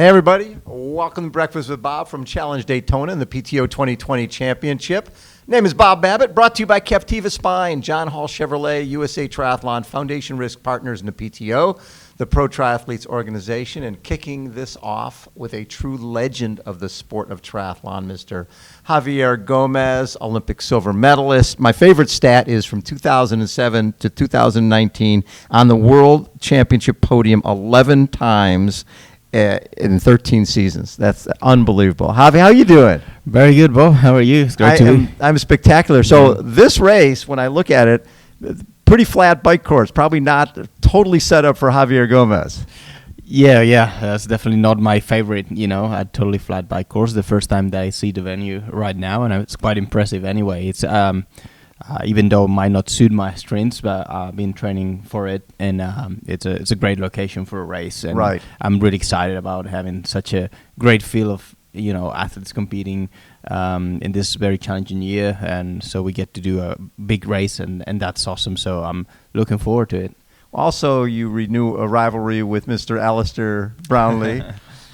Hey everybody, welcome to Breakfast with Bob from Challenge Daytona in the PTO 2020 Championship. Name is Bob Babbitt, brought to you by Captiva Spine, John Hall Chevrolet, USA Triathlon, Foundation Risk Partners in the PTO, the Pro Triathletes Organization, and kicking this off with a true legend of the sport of triathlon, Mr. Javier Gomez, Olympic silver medalist. My favorite stat is from 2007 to 2019 on the World Championship podium 11 times in 13 seasons. That's unbelievable. Javi, how you doing? Very good, Bo. How are you? It's great to be. I'm spectacular. So this race, when I look at it, pretty flat bike course, probably not totally set up for Javier Gomez. Yeah, that's definitely not my favorite, a totally flat bike course. The first time that I see the venue right now, and it's quite impressive anyway. It's even though it might not suit my strengths, but I've been training for it, and it's a great location for a race. And right. I'm really excited about having such a great field of athletes competing in this very challenging year, and so we get to do a big race, and that's awesome. So I'm looking forward to it. Also, you renew a rivalry with Mr. Alistair Brownlee.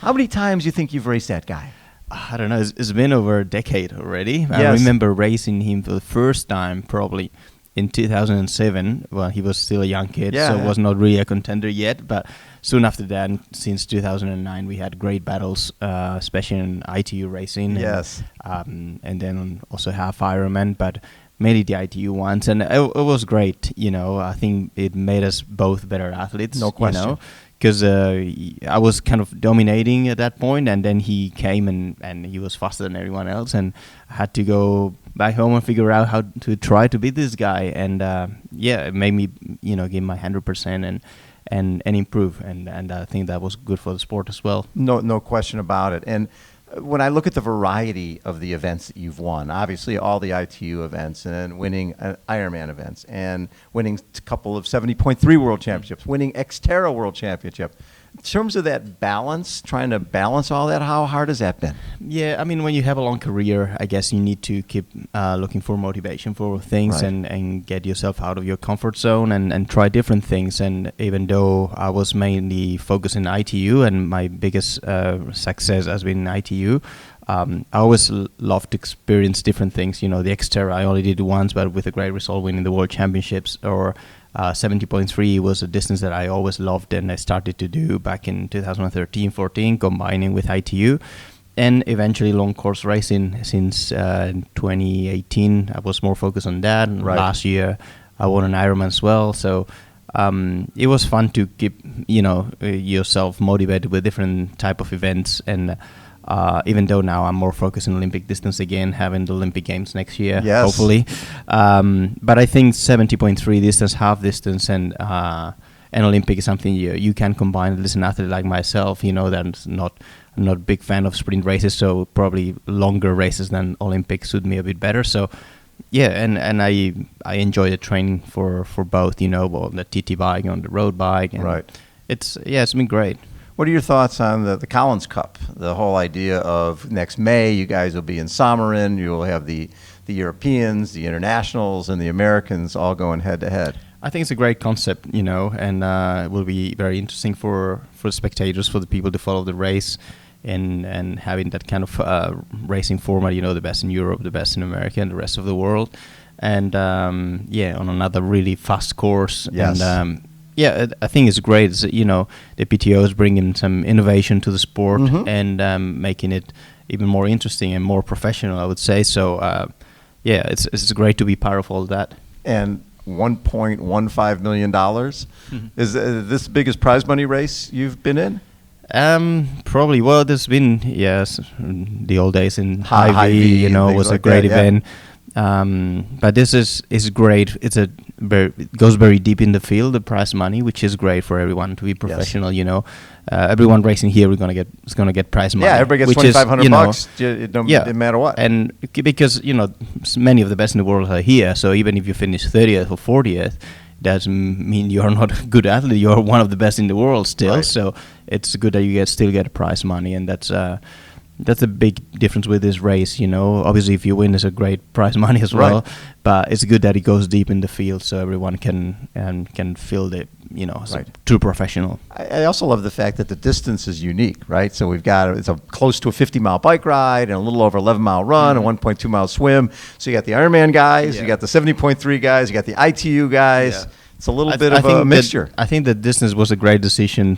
How many times do you think you've raced that guy? I don't know. It's been over a decade already. Yes. I remember racing him for the first time probably in 2007. Well, he was still a young kid, so was not really a contender yet. But soon after that, since 2009, we had great battles, especially in ITU racing. Yes. And then also half Ironman, but mainly the ITU ones. And it was great. I think it made us both better athletes. No question. Because I was kind of dominating at that point, and then he came and he was faster than everyone else, and I had to go back home and figure out how to try to beat this guy, and it made me give my 100% and improve, and I think that was good for the sport as well. No question about it. And when I look at the variety of the events that you've won, obviously all the ITU events and winning Ironman events and winning a couple of 70.3 World Championships, winning Xterra World Championship. In terms of that balance, trying to balance all that, how hard has that been? Yeah, I mean, when you have a long career, I guess you need to keep looking for motivation for things, right, and get yourself out of your comfort zone and try different things. And even though I was mainly focused in ITU and my biggest success has been in ITU, I always love to experience different things. The Xterra I only did once, but with a great result, winning the World Championships, or 70.3 was a distance that I always loved, and I started to do back in 2013-14, combining with ITU, and eventually long course racing since 2018. I was more focused on that. Right. Last year I won an Ironman as well, so it was fun to keep yourself motivated with different type of events. And even though now I'm more focused on Olympic distance again, having the Olympic Games next year, hopefully. But I think 70.3 distance, half distance, and Olympic is something you can combine. As an athlete like myself, that's I'm not a big fan of sprint races, so probably longer races than Olympic suit me a bit better. So yeah, and I enjoy the training for both, on the TT bike, on the road bike. And right. It's been great. What are your thoughts on the Collins Cup? The whole idea of next May, you guys will be in Samarin. You will have the Europeans, the internationals, and the Americans all going head to head. I think it's a great concept, and it will be very interesting for spectators, for the people to follow the race, and having that kind of racing format. The best in Europe, the best in America, and the rest of the world, and on another really fast course. Yes. And I think it's great. It's, the PTO is bringing some innovation to the sport, mm-hmm. and making it even more interesting and more professional, I would say. So, it's great to be part of all that. And $1.15 million. Mm-hmm. Is this the biggest prize money race you've been in? Probably. Well, there's been, the old days in Hy-Vee, was like a great that, event. But this is great. It goes very deep in the field, the prize money, which is great for everyone to be professional. Yes. Everyone racing here is gonna get prize money. Yeah, everybody gets $2,500. It doesn't matter what. And because many of the best in the world are here, so even if you finish 30th or 40th, doesn't mean you're not a good athlete. You're one of the best in the world still. Right. So it's good that you still get prize money, and that's that's a big difference with this race. Obviously, if you win, it's a great prize money as well. Right. But it's good that it goes deep in the field, so everyone can feel it. As a true professional. I also love the fact that the distance is unique, right? So we've got it's close to a 50-mile bike ride and a little over 11-mile run, a 1.2-mile swim. So you got the Ironman guys, you got the 70.3 guys, you got the ITU guys. Yeah. It's a little bit of a mixture. I think the distance was a great decision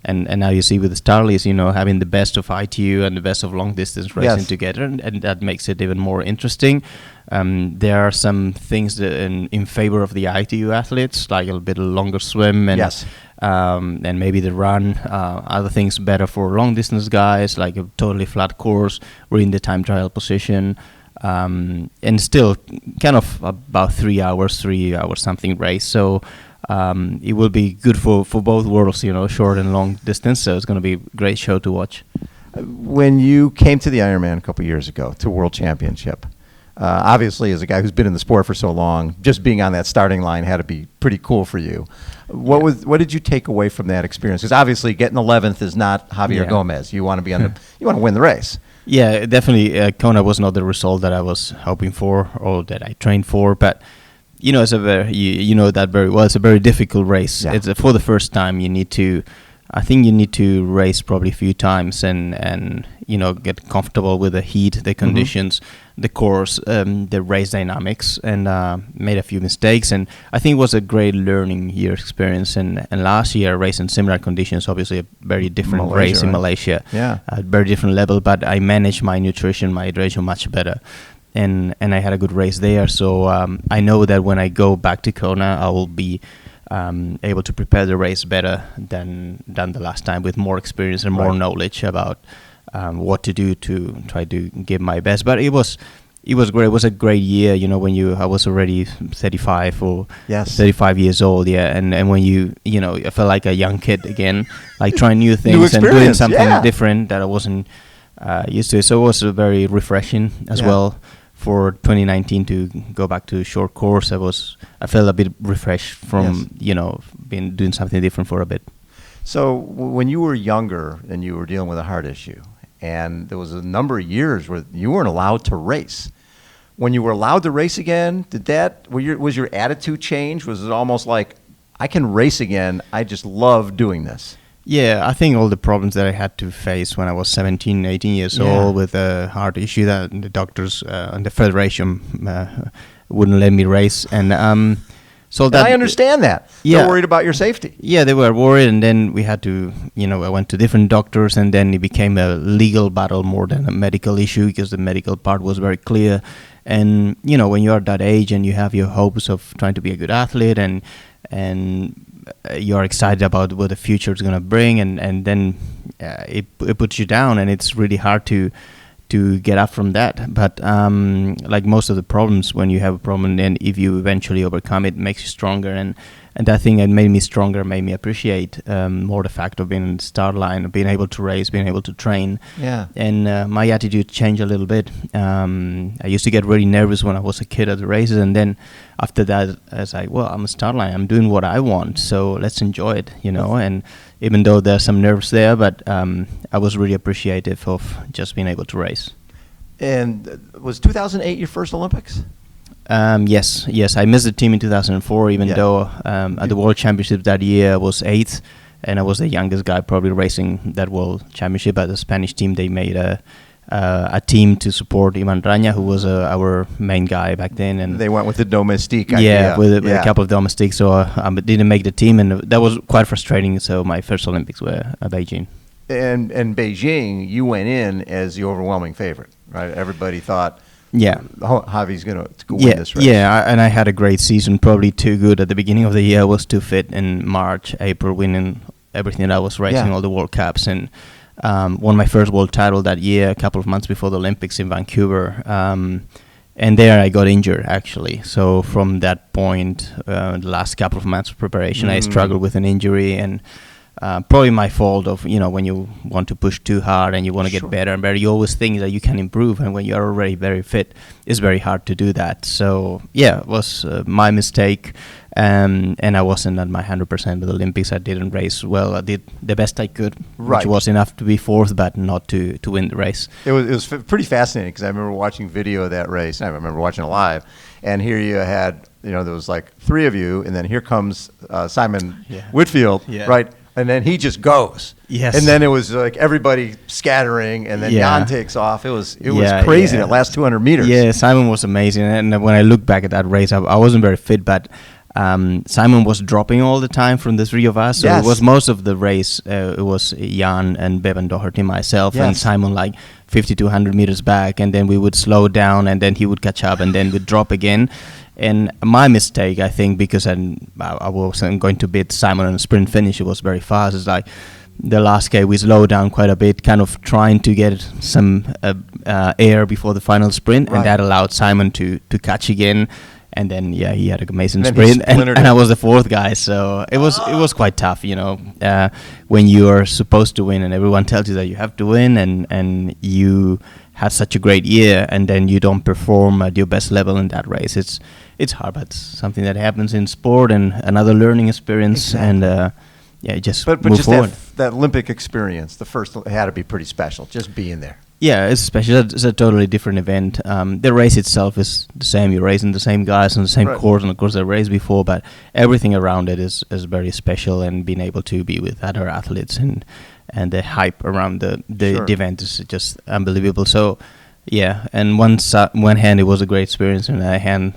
and now you see with the Starleys, having the best of ITU and the best of long distance racing together, and that makes it even more interesting. There are some things that in favor of the ITU athletes, like a bit longer swim and maybe the run. Other things better for long distance guys, like a totally flat course or in the time trial position. And still kind of about 3 hours something race. So it will be good for both worlds, short and long distance. So it's going to be a great show to watch. When you came to the Ironman a couple years ago, to World Championship, obviously as a guy who's been in the sport for so long, just being on that starting line had to be pretty cool for you. What did you take away from that experience? Because obviously getting 11th is not Javier Gomez. You want to be you want to win the race. Yeah, definitely. Kona was not the result that I was hoping for or that I trained for, but it's a very you know that very well. It's a very difficult race. Yeah. It's for the first time. I think you need to race probably a few times and get comfortable with the heat, the conditions, the course, the race dynamics, and made a few mistakes. And I think it was a great learning year experience. And last year, I raced in similar conditions, obviously a very different race in Malaysia, a very different level, but I managed my nutrition, my hydration much better. And I had a good race there. So I know that when I go back to Kona, I will be able to prepare the race better than the last time, with more experience and more knowledge about what to do to try to give my best. But it was great. It was a great year, I was already 35 or 35 years old, and when I felt like a young kid again, like trying new things and doing something different that I wasn't used to. So it was very refreshing as well. For 2019 to go back to short course, I felt a bit refreshed from being doing something different for a bit. So when you were younger and you were dealing with a heart issue, and there was a number of years where you weren't allowed to race. When you were allowed to race again, was your attitude change? Was it almost like, I can race again, I just love doing this? Yeah, I think all the problems that I had to face when I was 17, 18 years old with a heart issue, that the doctors and the federation wouldn't let me race. And so that I understand that. They're worried about your safety. Yeah, they were worried. And then we had to, I went to different doctors, and then it became a legal battle more than a medical issue, because the medical part was very clear. And, when you are that age and you have your hopes of trying to be a good athlete and you're excited about what the future is going to bring, and then it puts you down, and it's really hard to get up from that. But like most of the problems, when you have a problem, then if you eventually overcome it, makes you stronger. And that thing that made me stronger, made me appreciate more the fact of being in the start line, being able to race, being able to train. Yeah. And my attitude changed a little bit. I used to get really nervous when I was a kid at the races, and then after that, I was like, well, I'm a start line. I'm doing what I want, so let's enjoy it, And even though there's some nerves there, but I was really appreciative of just being able to race. And was 2008 your first Olympics? Yes. I missed the team in 2004, even though at the World Championships that year I was 8th, and I was the youngest guy probably racing that World Championship. At the Spanish team, they made a team to support Ivan Raña, who was our main guy back then. And they went with the domestique idea. With a couple of domestiques, so I didn't make the team, and that was quite frustrating. So my first Olympics were at Beijing. And Beijing, you went in as the overwhelming favorite, right? Everybody thought, Javi's going to win this race. Yeah, and I had a great season, probably too good at the beginning of the year. I was too fit in March, April, winning everything that I was racing, all the World Cups, and won my first world title that year, a couple of months before the Olympics in Vancouver. And there I got injured, actually. So from that point, the last couple of months of preparation, I struggled with an injury, and probably my fault of, when you want to push too hard and you want to get better and better, you always think that you can improve, and when you're already very fit, it's very hard to do that. So it was my mistake. And I wasn't at my 100% of the Olympics. I didn't race well. I did the best I could, which was enough to be fourth, but not to win the race. It was pretty fascinating because I remember watching video of that race. I remember watching it live, and here you had, there was like three of you, and then here comes Simon Whitfield, right? And then he just goes. Yes. And then it was like everybody scattering, and then Jan takes off. It was crazy that last 200 meters. Yeah, Simon was amazing. And when I look back at that race, I wasn't very fit, but Simon was dropping all the time from the three of us. So it was most of the race. It was Jan and Bevan Doherty, myself, and Simon like 50 to 100 meters back. And then we would slow down, and then he would catch up, and then we'd drop again. And my mistake, I think, because I wasn't going to beat Simon on a sprint finish, it was very fast. It's like the last K, we slowed down quite a bit, kind of trying to get some air before the final sprint, and that allowed Simon to catch again. And then he had an amazing sprint, and I was the fourth guy, so it was quite tough, when you are supposed to win and everyone tells you that you have to win, and you have such a great year, and then you don't perform at your best level in that race. It's hard, but it's something that happens in sport, and another learning experience, and just move forward. That Olympic experience, the first, had to be pretty special, just being there. Yeah, it's special. It's a totally different event. The race itself is the same. You're racing the same guys on the same course, and of course I raced before, but everything around it is very special, and being able to be with other athletes and the hype around the event is just unbelievable. So, and one hand it was a great experience, and the other hand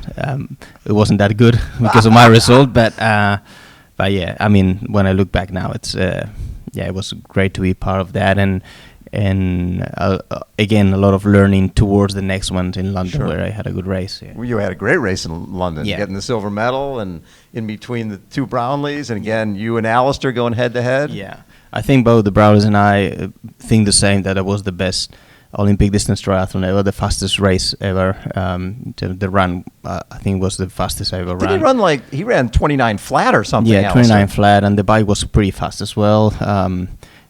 it wasn't that good because of my result. But yeah, I mean, when I look back now, it's it was great to be part of that, and again, a lot of learning towards the next one in London, where I had a good race. Yeah. Well, you had a great race in London, getting the silver medal, and in between the two Brownlees, and again, you and Alistair going head to head. Yeah, I think both the Brownlees and I think the same, that it was the best Olympic distance triathlon ever, the fastest race ever. The run, I think, was the fastest I ever ran. Did he ran 29 flat or something? Yeah, 29 flat, and the bike was pretty fast as well.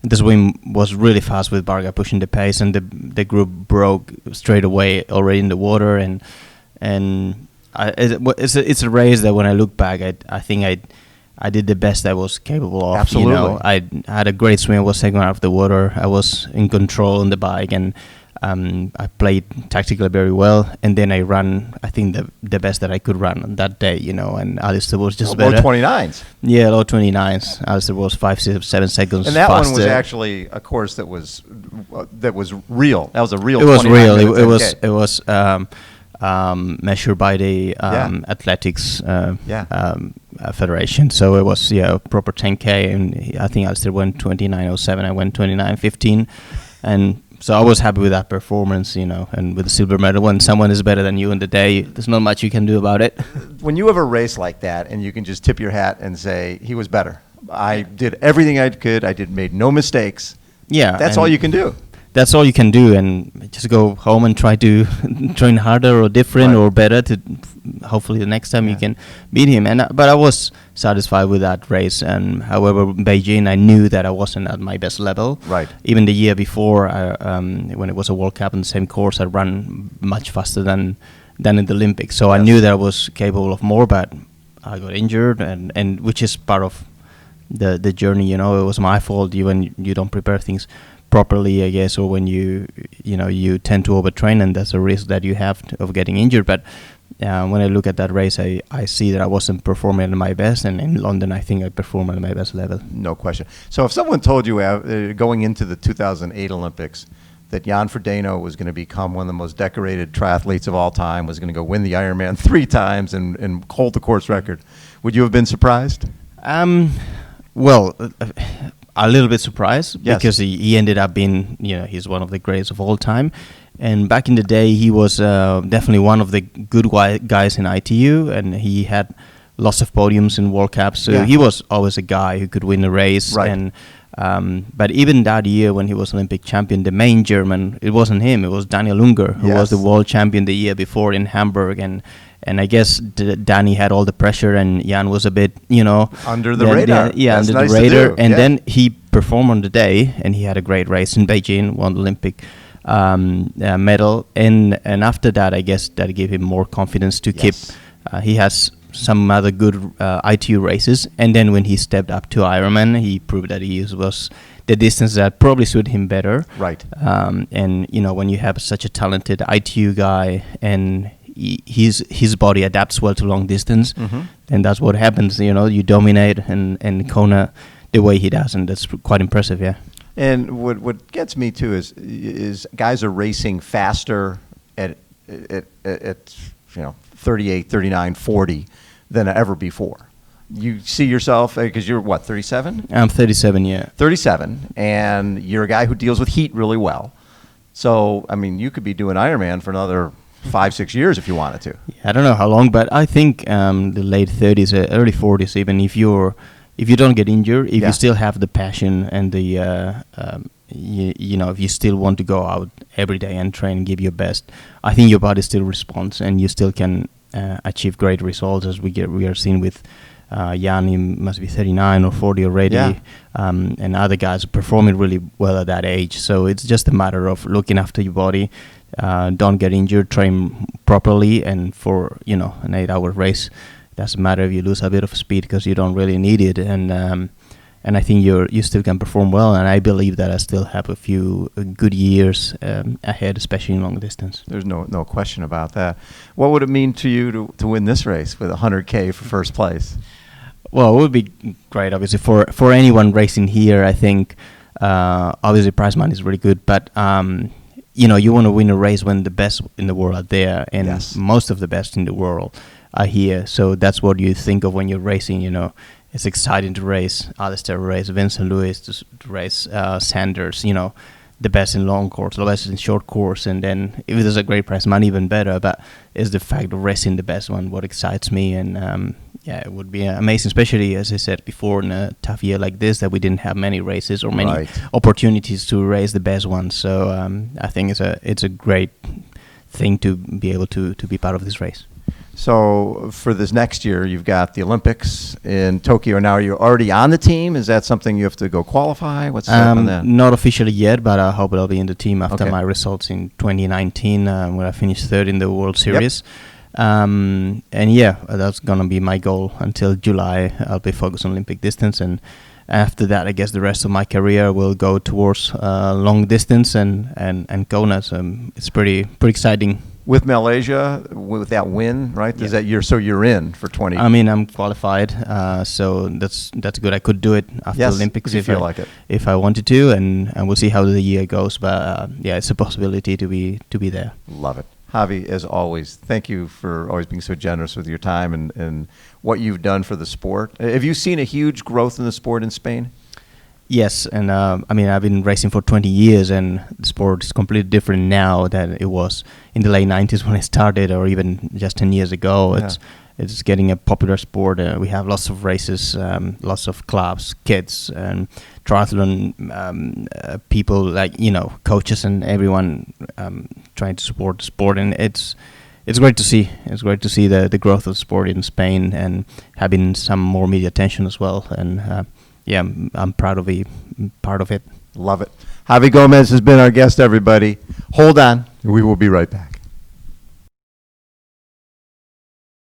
The swim was really fast with Varga pushing the pace, and the group broke straight away already in the water, and it's a race that when I look back, I think I did the best I was capable of. Absolutely. I had a great swim. I was second out of the water. I was in control on the bike, and I played tactically very well. And then I ran, I think, the best that I could run on that day, and Alistair was just better. Low 29s. Yeah, low 29s. Alistair was 5-7 seconds And that faster. one was actually a course that was real. That was a real. It was real. It was measured by the athletics federation. So it was a proper 10K, and I think Alistair went 29:07. I went 29:15, and so I was happy with that performance, and with the silver medal. When someone is better than you in the day, there's not much you can do about it. When you have a race like that, and you can just tip your hat and say, he was better. I did everything I could. I made no mistakes. Yeah. That's all you can do. That's all you can do, and just go home and try to train harder or different or better to hopefully the next time you can beat him. But I was satisfied with that race, and however, Beijing, I knew that I wasn't at my best level. Right. Even the year before, when it was a World Cup on the same course, I ran much faster than in the Olympics. So I knew that I was capable of more, but I got injured, and which is part of the journey. It was my fault when you don't prepare things properly, I guess, or when you tend to overtrain, and that's a risk that you have of getting injured. But when I look at that race, I see that I wasn't performing at my best, and in London I think I performed at my best level. No question. So if someone told you going into the 2008 Olympics that Jan Frodeno was going to become one of the most decorated triathletes of all time, was going to go win the Ironman 3 times and hold the course record, would you have been surprised? Well, a little bit surprised, because he ended up being, he's one of the greatest of all time. And back in the day, he was definitely one of the good guys in ITU, and he had lots of podiums in World Cups. So he was always a guy who could win a race. Right. And but even that year when he was Olympic champion, the main German, it wasn't him, it was Daniel Unger, who was the world champion the year before in Hamburg. And I guess Danny had all the pressure, and Jan was a bit, under the radar. That's under nice the radar. To do. And then he performed on the day, and he had a great race in Beijing, won the Olympic medal. And after that, I guess that gave him more confidence to keep. He has some other good ITU races, and then when he stepped up to Ironman, he proved that he was the distance that probably suited him better. Right. And when you have such a talented ITU guy and his body adapts well to long distance, and that's what happens. You dominate and Kona the way he does, and that's quite impressive. Yeah. And what gets me too is guys are racing faster at 38, 39, 40 than ever before. You see yourself, because you're what, 37? I'm 37, yeah. 37, and you're a guy who deals with heat really well. So, I mean, you could be doing Ironman for another 5-6 years if you wanted to. Yeah, I don't know how long, but I think the late 30s, early 40s, even if you don't get injured, if you still have the passion and the if you still want to go out every day and train and give your best, I think your body still responds and you still can achieve great results, as we are seeing with Jan. He must be 39 or 40 already, and other guys are performing really well at that age. So it's just a matter of looking after your body, don't get injured, train properly, and for an 8-hour race, it doesn't matter if you lose a bit of speed because you don't really need it. And I think you still can perform well, and I believe that I still have a few good years ahead, especially in long distance. There's no question about that. What would it mean to you to win this race with 100K for first place? Well, it would be great, obviously, for anyone racing here. I think obviously prize money is really good, but you want to win a race when the best in the world are there, and most of the best in the world are here. So that's what you think of when you're racing. It's exciting to race Alistair, race Vincent Lewis, to race Sanders, the best in long course, the best in short course, and then if there's a great prize money, even better. But it's the fact of racing the best one what excites me, and it would be amazing, especially, as I said before, in a tough year like this, that we didn't have many races or many opportunities to race the best ones. So I think it's a great thing to be able to be part of this race. So for this next year, you've got the Olympics in Tokyo. Now, you're already on the team. Is that something you have to go qualify? What's up on that? Not officially yet, but I hope I'll be in the team after my results in 2019, where I finished third in the World Series. And that's going to be my goal until July. I'll be focused on Olympic distance, and after that, I guess the rest of my career will go towards long distance and Kona. So it's pretty exciting. With Malaysia, with that win, right? Is that you're in for 20? I mean, I'm qualified, so that's good. I could do it after Olympics if you feel like it. If I wanted to, and we'll see how the year goes. But it's a possibility to be there. Love it. Javi, as always, thank you for always being so generous with your time and what you've done for the sport. Have you seen a huge growth in the sport in Spain? Yes, and I've been racing for 20 years, and the sport is completely different now than it was in the late 90s when I started, or even just 10 years ago. Yeah. It's getting a popular sport. We have lots of races, lots of clubs, kids, and triathlon people, like coaches and everyone trying to support the sport, and it's great to see. It's great to see the growth of the sport in Spain and having some more media attention as well. And I'm proud of being part of it. Love it. Javi Gomez has been our guest, everybody. Hold on. We will be right back.